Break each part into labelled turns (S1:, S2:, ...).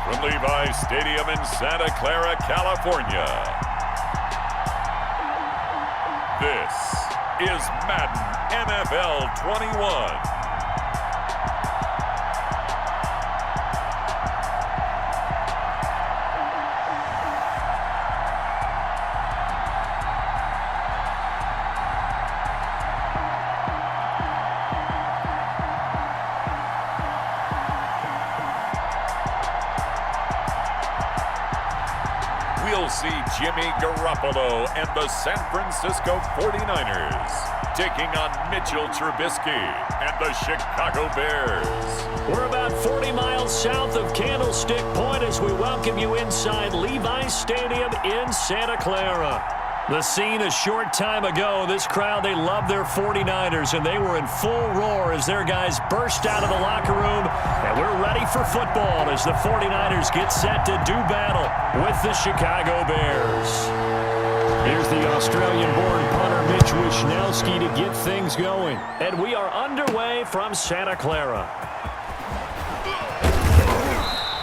S1: from Levi Stadium in Santa Clara, California. This is Madden NFL 21. We'll see Jimmy Garoppolo and the San Francisco 49ers taking on Mitchell Trubisky and the Chicago Bears.
S2: We're about 40 miles south of Candlestick Point as we welcome you inside Levi Stadium in Santa Clara. The scene a short time ago, this crowd, they love their 49ers, and they were in full roar as their guys burst out of the locker room. And we're ready for football as the 49ers get set to do battle with the Chicago Bears. Here's the Australian-born punter Mitch Wishnowsky to get things going. And we are underway from Santa Clara.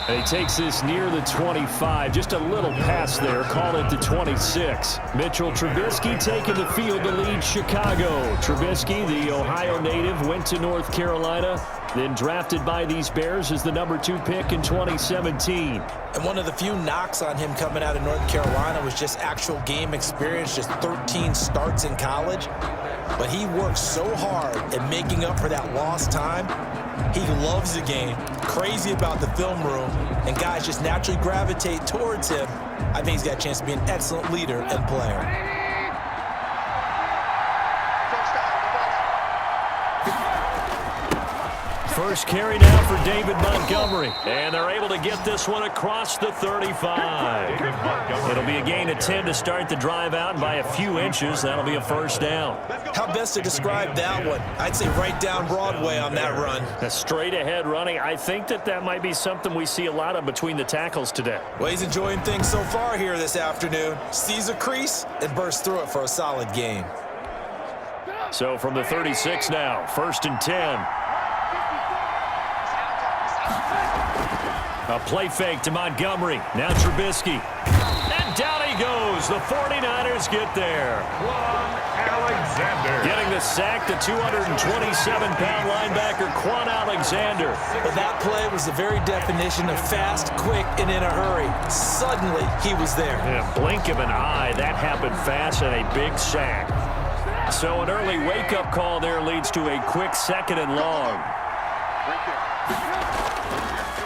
S2: And he takes this near the 25, just a little pass there, call it the 26. Mitchell Trubisky taking the field to lead Chicago. Trubisky, the Ohio native, went to North Carolina, then drafted by these Bears as the number 2 pick in 2017.
S3: And one of the few knocks on him coming out of North Carolina was just actual game experience, just 13 starts in college. But he worked so hard at making up for that lost time. He loves the game, crazy about the film room, and guys just naturally gravitate towards him. I think he's got a chance to be an excellent leader and player.
S2: First carry now for David Montgomery. And they're able to get this one across the 35. It'll be a gain of 10 to start the drive out, and by a few inches, that'll be a first down.
S3: How best to describe that one? I'd say right down Broadway on that run.
S2: A straight ahead running. I think that might be something we see a lot of between the tackles today.
S3: Well, he's enjoying things so far here this afternoon. Sees a crease and bursts through it for a solid gain.
S2: So from the 36 now, 1st and 10. A play fake to Montgomery. Now Trubisky. And down he goes. The 49ers get there.
S1: Alexander.
S2: Getting the sack, the 227-pound linebacker, Quan Alexander.
S3: But that play was the very definition of fast, quick, and in a hurry. Suddenly, he was there.
S2: In a blink of an eye, that happened fast and a big sack. So an early wake-up call there leads to a quick 2nd and long.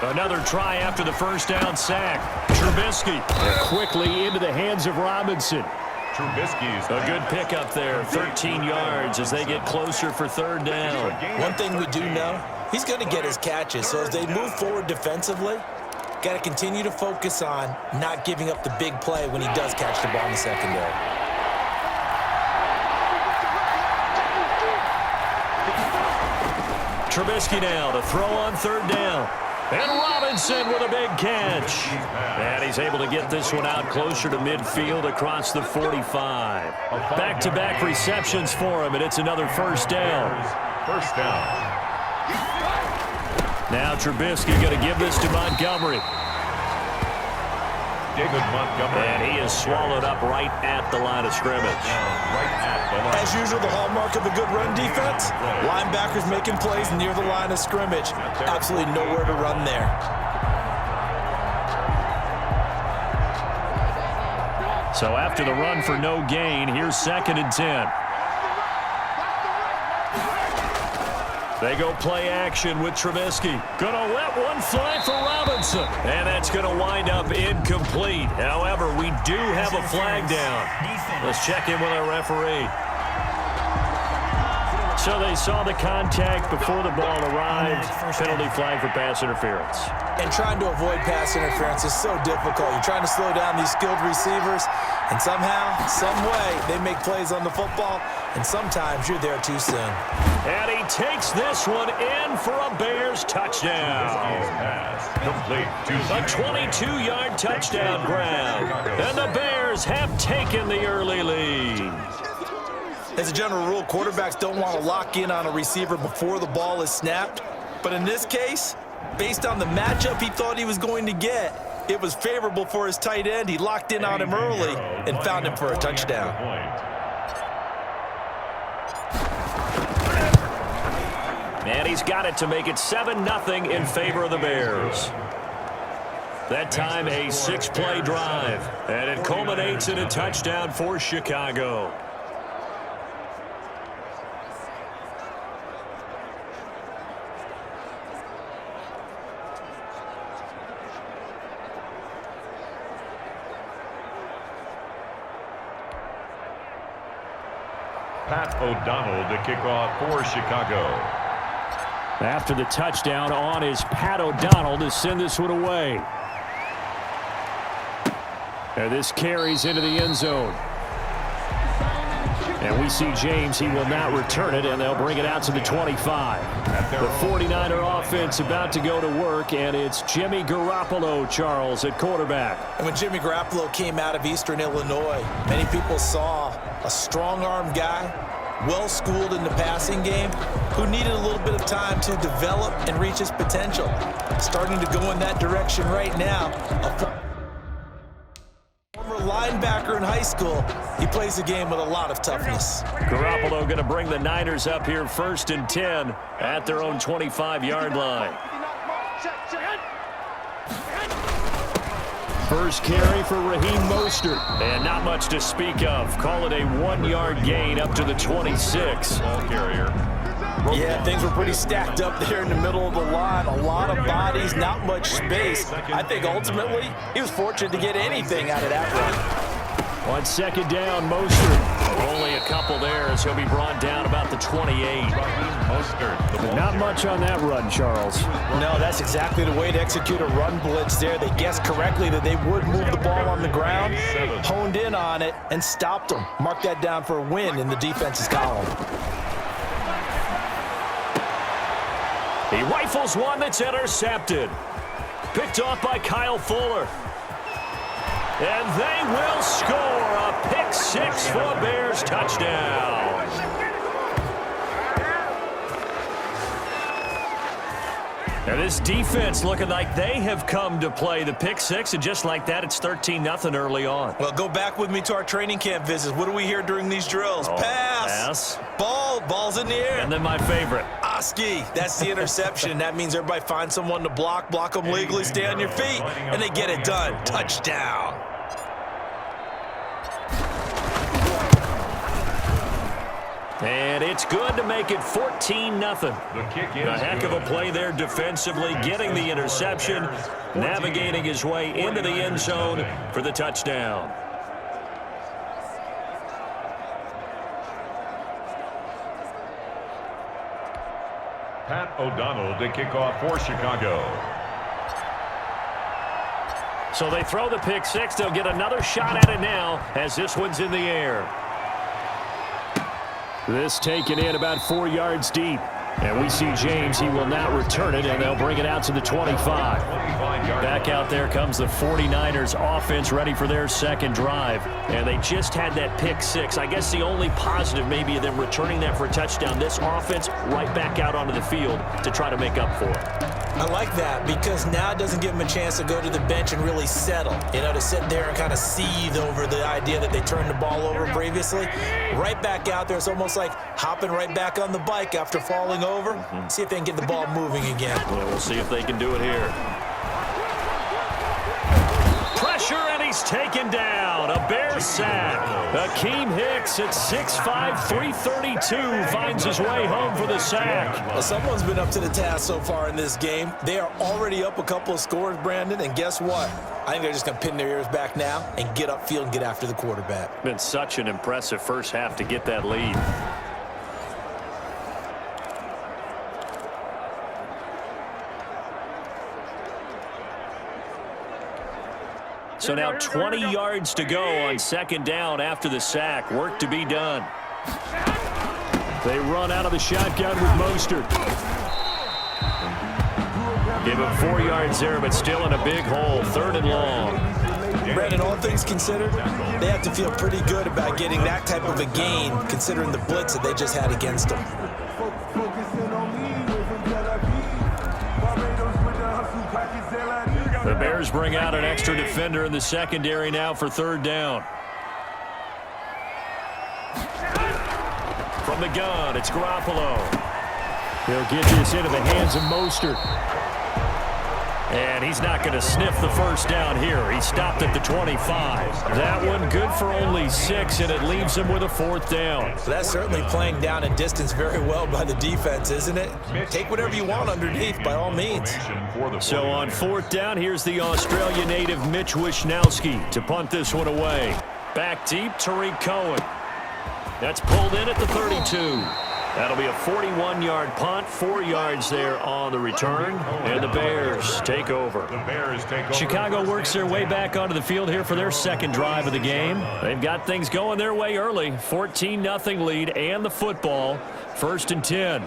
S2: Another try after the first down sack. Trubisky quickly into the hands of Robinson.
S1: Trubisky's
S2: a good pickup there, 13 yards as they get closer for 3rd down.
S3: One thing we do know, he's going to get his catches. So as they move forward defensively, got to continue to focus on not giving up the big play when he does catch the ball in the secondary.
S2: Trubisky now to throw on 3rd down. And Robinson with a big catch. And he's able to get this one out closer to midfield across the 45. Back-to-back receptions for him, and it's another 1st down.
S1: First down.
S2: Now Trubisky going to give this to Montgomery.
S1: David Montgomery.
S2: And he is swallowed up right at the line of scrimmage.
S3: As usual, the hallmark of a good run defense, linebackers making plays near the line of scrimmage. Absolutely nowhere to run there.
S2: So after the run for no gain, here's 2nd and 10. They go play action with Trubisky. Gonna let one fly for Robinson. And that's gonna wind up incomplete. However, we do have a flag down. Let's check in with our referee. So they saw the contact before the ball arrived. Penalty flag for pass interference.
S3: And trying to avoid pass interference is so difficult. You're trying to slow down these skilled receivers, and somehow, some way, they make plays on the football, and sometimes you're there too soon.
S2: And he takes this one in for a Bears touchdown.
S1: Complete.
S2: A 22-yard touchdown grab. And the Bears have taken the early lead.
S3: As a general rule, quarterbacks don't want to lock in on a receiver before the ball is snapped. But in this case, Based on the matchup he thought he was going to get, it was favorable for his tight end. He locked in on him early and found him for a touchdown.
S2: And he's got it to make it 7-0 in favor of the Bears. That time a 6-play drive, and it culminates in a touchdown for Chicago.
S1: Pat O'Donnell to kick off for Chicago.
S2: After the touchdown on is Pat O'Donnell to send this one away. And this carries into the end zone. And we see James. He will not return it, and they'll bring it out to the 25. The 49er offense about to go to work, and it's Jimmy Garoppolo, Charles, at quarterback.
S3: And when Jimmy Garoppolo came out of Eastern Illinois, many people saw a strong-arm guy, well-schooled in the passing game, who needed a little bit of time to develop and reach his potential. Starting to go in that direction right now. Linebacker in high school, he plays the game with a lot of toughness.
S2: Garoppolo going to bring the Niners up here 1st and 10 at their own 25-yard line. First carry for Raheem Mostert. And not much to speak of. Call it a 1-yard gain up to the 26.
S1: Ball carrier.
S3: Yeah, things were pretty stacked up there in the middle of the line. A lot of bodies, not much space. I think ultimately he was fortunate to get anything out of that run.
S2: On second down, Mostert. Only a couple there as he'll be brought down about the 28. Not much on that run, Charles.
S3: No, that's exactly the way to execute a run blitz there. They guessed correctly that they would move the ball on the ground, honed in on it, and stopped them. Mark that down for a win in the defense's column.
S2: He rifles one that's intercepted. Picked off by Kyle Fuller. And they will score a pick six for a Bears touchdown. And this defense looking like they have come to play the pick six, and just like that, it's 13-0 early on.
S3: Well, go back with me to our training camp visits. What do we hear during these drills? Pass. Ball's in the air.
S2: And then my favorite.
S3: Oski, that's the interception. That means everybody finds someone to block them legally, stay on your feet, and they get it done. Touchdown.
S2: And it's good to make it 14-0. A heck of a play there defensively, getting the interception, navigating his way into the end zone for the touchdown.
S1: Pat O'Donnell to kick off for Chicago.
S2: So they throw the pick six. They'll get another shot at it now as this one's in the air. This taken in about 4 yards deep. And we see James. He will not return it, and they'll bring it out to the 25. Back out there comes the 49ers offense ready for their second drive. And they just had that pick six. I guess the only positive maybe of them returning that for a touchdown. This offense right back out onto the field to try to make up for it.
S3: I like that because now it doesn't give them a chance to go to the bench and really settle. You know, to sit there and kind of seethe over the idea that they turned the ball over previously. Right back out there. It's almost like hopping right back on the bike after falling over. See if they can get the ball moving again.
S2: Well, we'll see if they can do it here. Pressure, and he's taken down. A Bears sack. Akeem Hicks at 6'5", 332 finds his way home for the sack.
S3: Well, someone's been up to the task so far in this game. They are already up a couple of scores, Brandon, and guess what? I think they're just going to pin their ears back now and get upfield and get after the quarterback.
S2: Been such an impressive first half to get that lead. So now 20 yards to go on second down after the sack. Work to be done. They run out of the shotgun with Mostert. Give him 4 yards there, but still in a big hole. 3rd and long.
S3: Brandon, all things considered, they have to feel pretty good about getting that type of a gain, considering the blitz that they just had against them.
S2: The Bears bring out an extra defender in the secondary now for third down. From the gun, it's Garoppolo. He'll get this into the hands of Mostert. And he's not going to sniff the first down here. He stopped at the 25. That one good for only 6, and it leaves him with a fourth down.
S3: That's certainly playing down and distance very well by the defense, isn't it? Take whatever you want underneath, by all means.
S2: So on fourth down, here's the Australia native Mitch Wishnowsky to punt this one away. Back deep, Tariq Cohen. That's pulled in at the 32. That'll be a 41-yard punt, 4 yards there on the return, and the Bears take over. Chicago works their way back onto the field here for their second drive of the game. They've got things going their way early, 14-0 lead and the football, 1st and 10.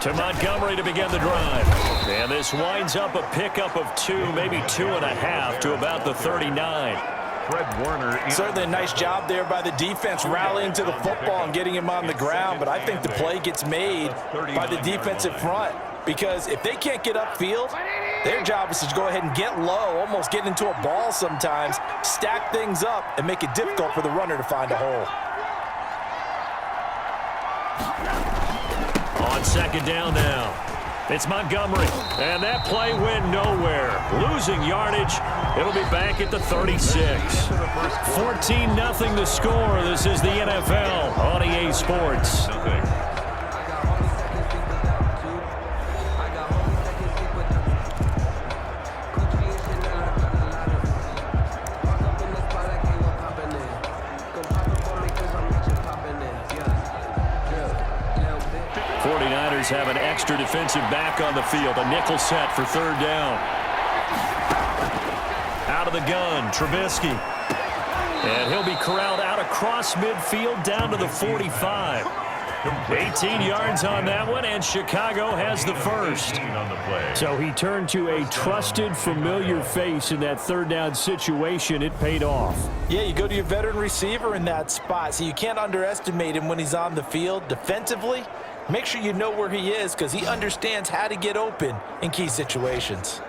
S2: To Montgomery to begin the drive. And this winds up a pickup of 2, maybe 2.5 to about the 39.
S4: Fred Warner.
S3: Certainly a nice job there by the defense rallying to the football and getting him on the ground, but I think the play gets made by the defensive front because if they can't get upfield, their job is to go ahead and get low, almost get into a ball sometimes, stack things up, and make it difficult for the runner to find a hole.
S2: On second down now, it's Montgomery, and that play went nowhere. Losing yardage, it'll be back at the 36. 14-0 the score. This is the NFL on EA Sports. 49ers have an extra defensive back on the field. A nickel set for third down. Out of the gun, Trubisky. And he'll be corralled out across midfield down to the 45. 18 yards on that one, and Chicago has the first. So he turned to a trusted, familiar face in that third down situation. It paid off.
S3: Yeah, you go to your veteran receiver in that spot, so you can't underestimate him when he's on the field. Defensively, make sure you know where he is because he understands how to get open in key situations.